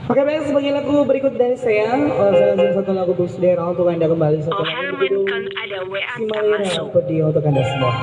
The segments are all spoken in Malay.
Oke baik, sebagai lagu berikut dari saya, salah satu lagu Bus Daerah untuk Anda kembali satu lagu Herman kan ada WA Si Malira Pedio untuk Anda semua.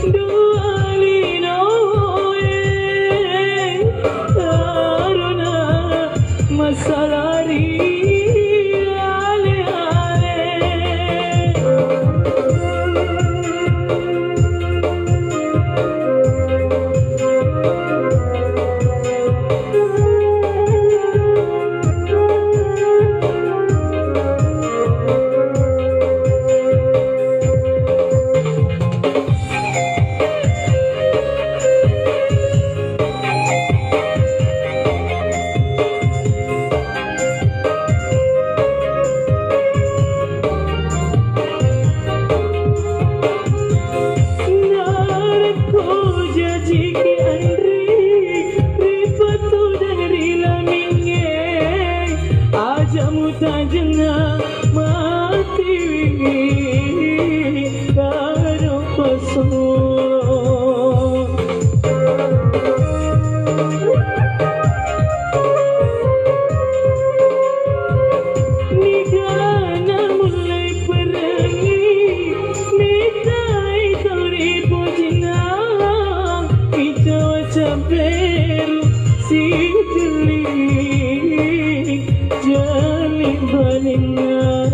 Dua Santero si jeling jalin baninga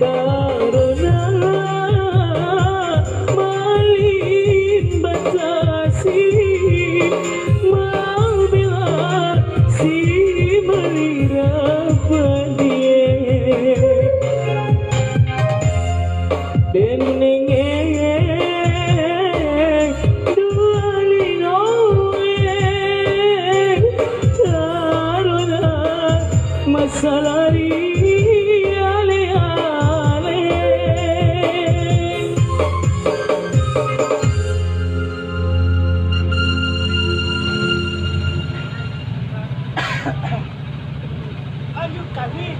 karena malin batasi mau bila si melira pedie denenge salari ale ale lanjut kali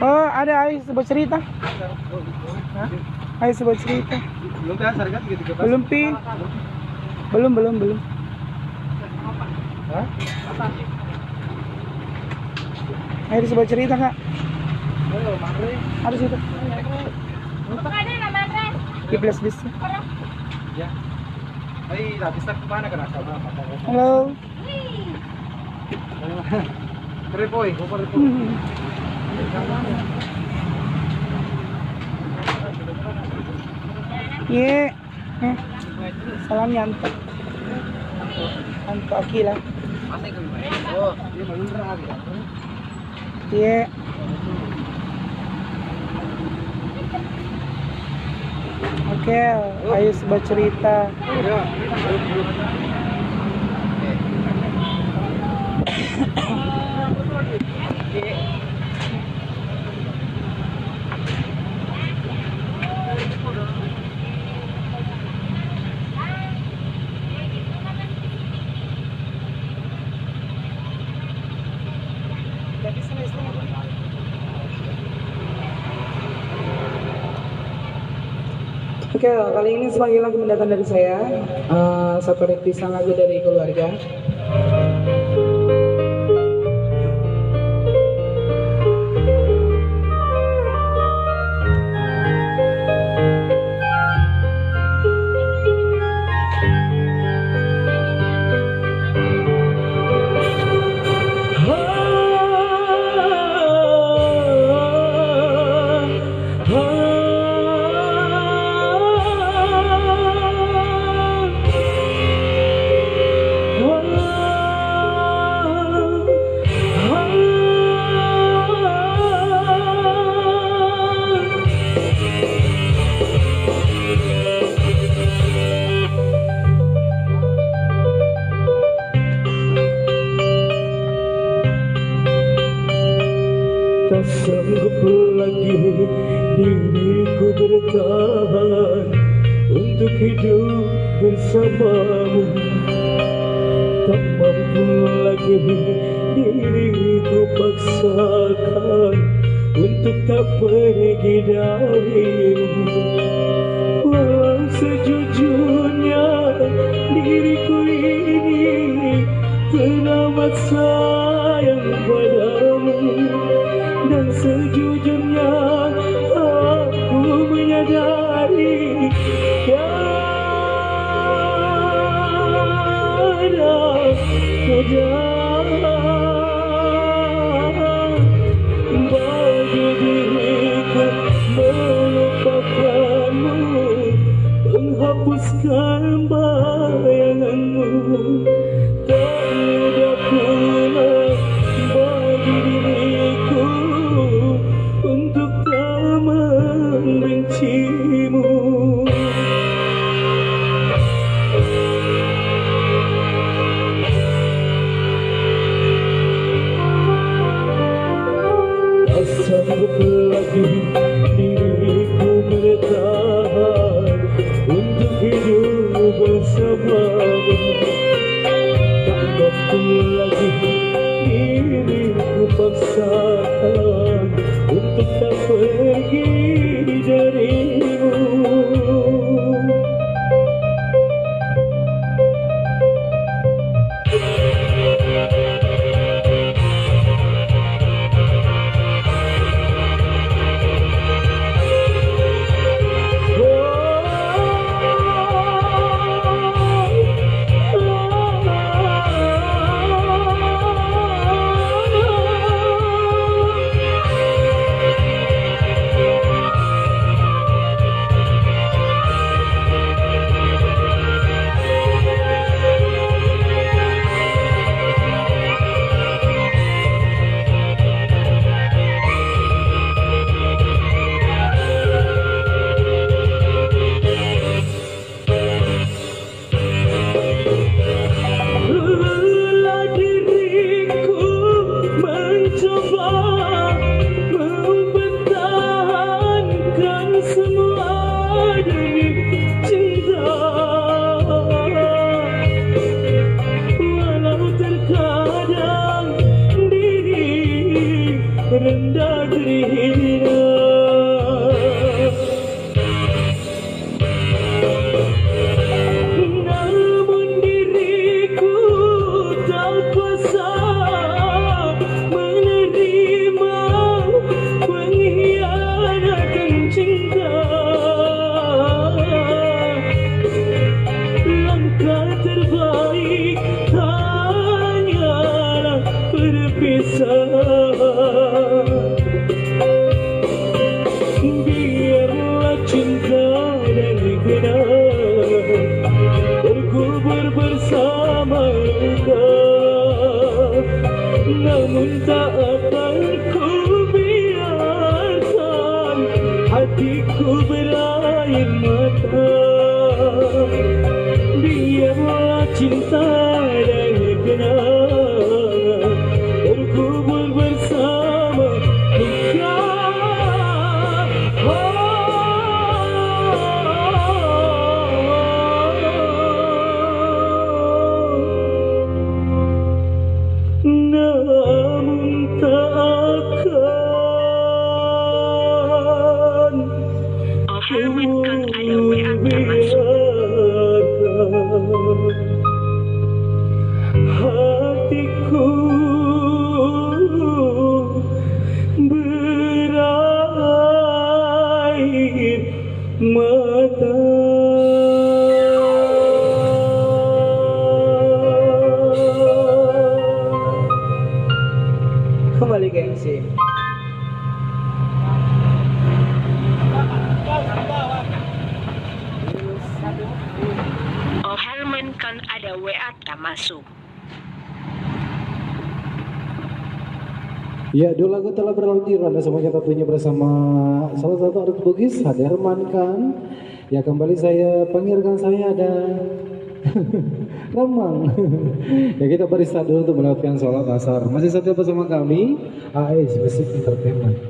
oh ada Ais buat cerita Ais buat cerita belum kan sargat belum pi belum. Hah? Ayo sebuah cerita kak. Ayo, Mare. Ada situ. Ada nama Mare. Di plus bis. Ya. Hai, habis tak kemana kena sama? Halo. Repoy, gua repoy. Ye. Salam Yanto. Yanto Akila. Oh, dia belum pernah lagi. Iya. Oke, ayo sebuah cerita. Oke, kali ini sebagai lagu mendatang dari saya, satu requestan lagu dari keluarga. Tak sanggup lagi diriku bertahan untuk hidup bersamamu. Tak mampu lagi diriku paksakan untuk tak pergi darimu. Walau sejujurnya diriku ini teramat sayang padamu, dan sejujurnya aku menyadari tiada bagi diriku melupakanmu, menghapuskan bayanganmu. Tak mudah pula bagi diriku untuk tak membencimu. Tak sanggup lagi diriku bertahan untuk hidup bersamamu. Tak mampu lagi diriku paksakan untuk tak pergi darimu. berhina. Namun diriku tak kuasa menerima pengkhianatan cinta. Langkah terbaik hanyalah berpisah. Biarlah cinta dan kenangan terkubur bersama luka, namun tak akan ku biarkan hatiku berair mata. Biarlah cinta dan kenangan terkubur bersama luka. Namun tak akan Oh Herman Kang ada WA tak masuk. Hatiku berair mata. Kembali ke MC. Oh Herman Kang ada WA tak masuk. Ya, dua lagu telah berlalu. Anda semuanya tentunya bersama salah satu artis Bugis, ada Herman Kang. Ya, kembali saya panggilkan saya ada Ramang. Ya, kita beristirahat dulu untuk melewatkan sholat asar. Masih setia bersama kami, AS Basic Entertainment.